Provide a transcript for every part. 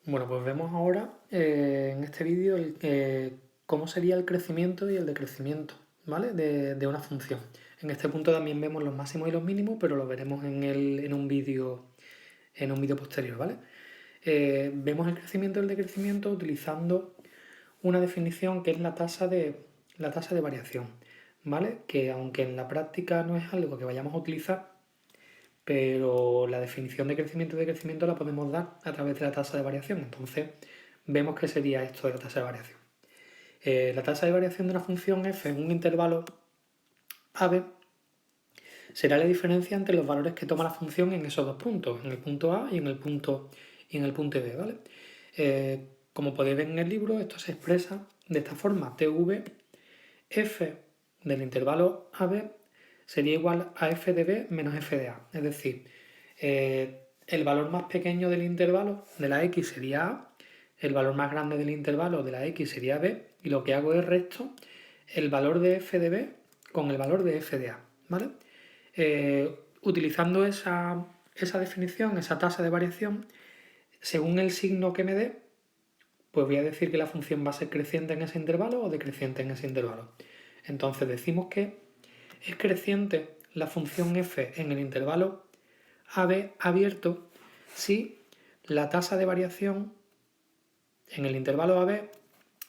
Bueno, pues vemos ahora en este vídeo cómo sería el crecimiento y el decrecimiento, ¿vale? De una función. En este punto también vemos los máximos y los mínimos, pero lo veremos en un vídeo posterior, ¿vale? Vemos el crecimiento y el decrecimiento utilizando una definición que es la tasa de variación, ¿vale? Que aunque en la práctica no es algo que vayamos a utilizar, pero la definición de crecimiento y decrecimiento la podemos dar a través de la tasa de variación. Entonces, vemos qué sería esto de la tasa de variación. La tasa de variación de una función f en un intervalo AB será la diferencia entre los valores que toma la función en esos dos puntos, en el punto A y en el punto B, ¿vale? Como podéis ver en el libro, esto se expresa de esta forma: TV f del intervalo AB sería igual a f de b menos f de a. Es decir, el valor más pequeño del intervalo de la x sería a, el valor más grande del intervalo de la x sería b, y lo que hago es resto el valor de f de b con el valor de f de a, ¿vale? Utilizando esa definición, esa tasa de variación, según el signo que me dé, pues voy a decir que la función va a ser creciente en ese intervalo o decreciente en ese intervalo. Entonces decimos que es creciente la función f en el intervalo AB abierto si la tasa de variación en el intervalo AB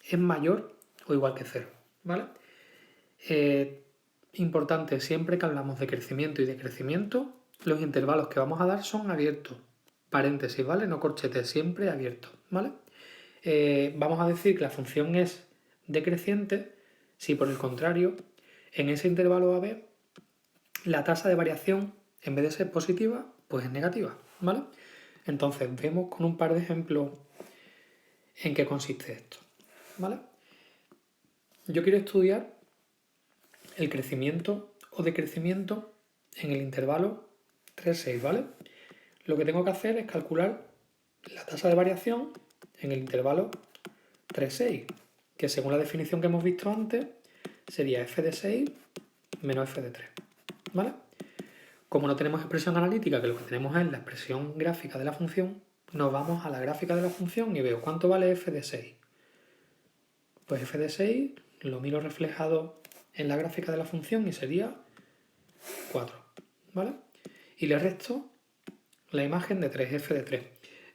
es mayor o igual que 0, ¿vale? Importante, siempre que hablamos de crecimiento y decrecimiento, los intervalos que vamos a dar son abiertos, paréntesis, ¿vale? No corchetes, siempre abiertos, ¿vale? Vamos a decir que la función es decreciente si, por el contrario, en ese intervalo AB la tasa de variación, en vez de ser positiva, pues es negativa, ¿vale? Entonces vemos con un par de ejemplos en qué consiste esto, ¿vale? Yo quiero estudiar el crecimiento o decrecimiento en el intervalo 3,6, ¿vale? Lo que tengo que hacer es calcular la tasa de variación en el intervalo 3,6, que según la definición que hemos visto antes sería f de 6 menos f de 3, ¿vale? Como no tenemos expresión analítica, que lo que tenemos es la expresión gráfica de la función, nos vamos a la gráfica de la función y veo cuánto vale f de 6. Pues f de 6 lo miro reflejado en la gráfica de la función y sería 4, ¿vale? Y le resto la imagen de 3, f de 3.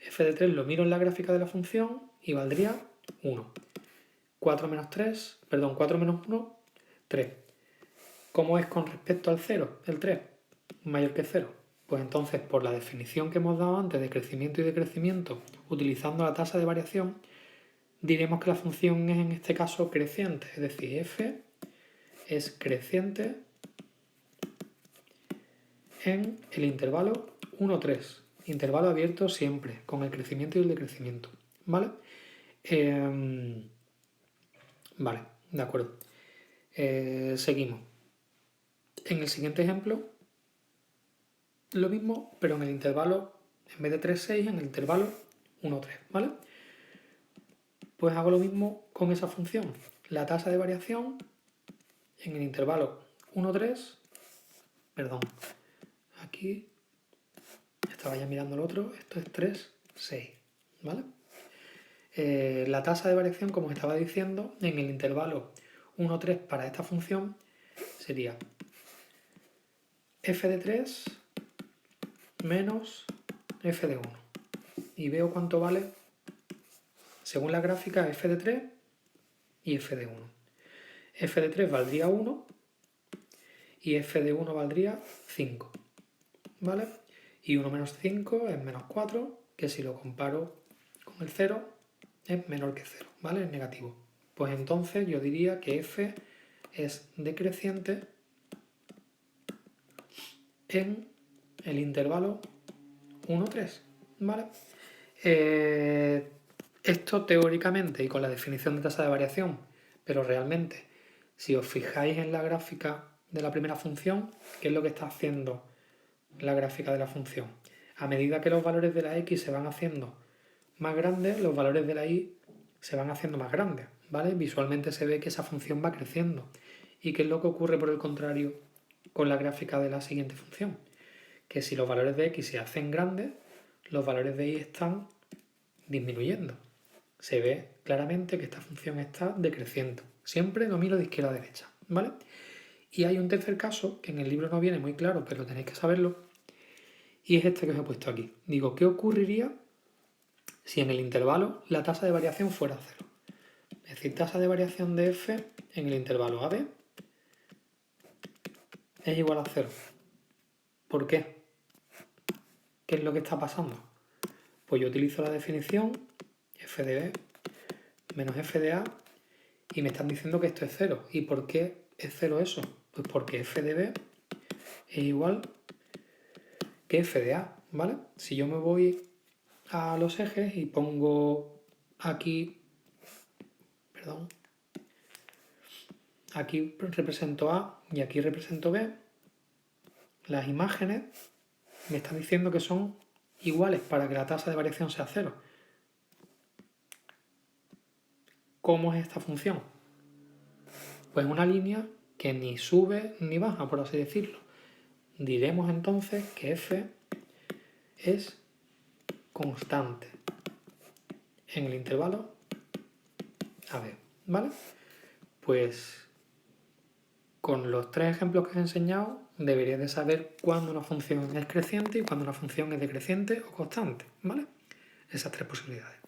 f de 3 lo miro en la gráfica de la función y valdría 1. 4 menos 1, 3. ¿Cómo es con respecto al 0, el 3? Mayor que 0. Pues entonces, por la definición que hemos dado antes de crecimiento y decrecimiento, utilizando la tasa de variación, diremos que la función es en este caso creciente, es decir, f es creciente en el intervalo 1, 3. Intervalo abierto siempre, con el crecimiento y el decrecimiento, ¿vale? Vale, de acuerdo. Seguimos. En el siguiente ejemplo, lo mismo, pero en el intervalo, en vez de 3, 6, en el intervalo 1, 3, ¿vale? Pues hago lo mismo con esa función. La tasa de variación en el intervalo 1, 3, perdón, aquí estaba ya mirando el otro, esto es 3, 6, ¿vale? La tasa de variación, como os estaba diciendo, en el intervalo 1, 3 para esta función sería f de 3 menos f de 1. Y veo cuánto vale, según la gráfica, f de 3 y f de 1. F de 3 valdría 1 y f de 1 valdría 5, ¿vale? Y 1 menos 5 es menos 4, que si lo comparo con el 0 es menor que 0, ¿vale? Es negativo. Pues entonces yo diría que f es decreciente en el intervalo 1, 3, ¿vale? Esto teóricamente y con la definición de tasa de variación, pero realmente, si os fijáis en la gráfica de la primera función, ¿qué es lo que está haciendo la gráfica de la función? A medida que los valores de la x se van haciendo más grandes, los valores de la y se van haciendo más grandes, ¿vale? Visualmente se ve que esa función va creciendo. ¿Y qué es lo que ocurre por el contrario con la gráfica de la siguiente función? Que si los valores de x se hacen grandes, los valores de y están disminuyendo. Se ve claramente que esta función está decreciendo. Siempre lo miro de izquierda a derecha, ¿vale? Y hay un tercer caso, que en el libro no viene muy claro, pero tenéis que saberlo, y es este que os he puesto aquí. Digo, ¿qué ocurriría si en el intervalo la tasa de variación fuera 0? Es decir, tasa de variación de f en el intervalo AB es igual a 0. ¿Por qué? ¿Qué es lo que está pasando? Pues yo utilizo la definición f de b menos f de a y me están diciendo que esto es 0. ¿Y por qué es 0 eso? Pues porque f de b es igual que f de a, ¿vale? Si yo me voy a los ejes y pongo aquí, aquí represento a y aquí represento b, las imágenes me están diciendo que son iguales para que la tasa de variación sea 0. ¿Cómo es esta función? Pues una línea que ni sube ni baja, por así decirlo. Diremos entonces que f es constante en el intervalo AB, ¿vale? Pues con los 3 ejemplos que os he enseñado deberíais de saber cuándo una función es creciente y cuándo una función es decreciente o constante, ¿vale? Esas 3 posibilidades.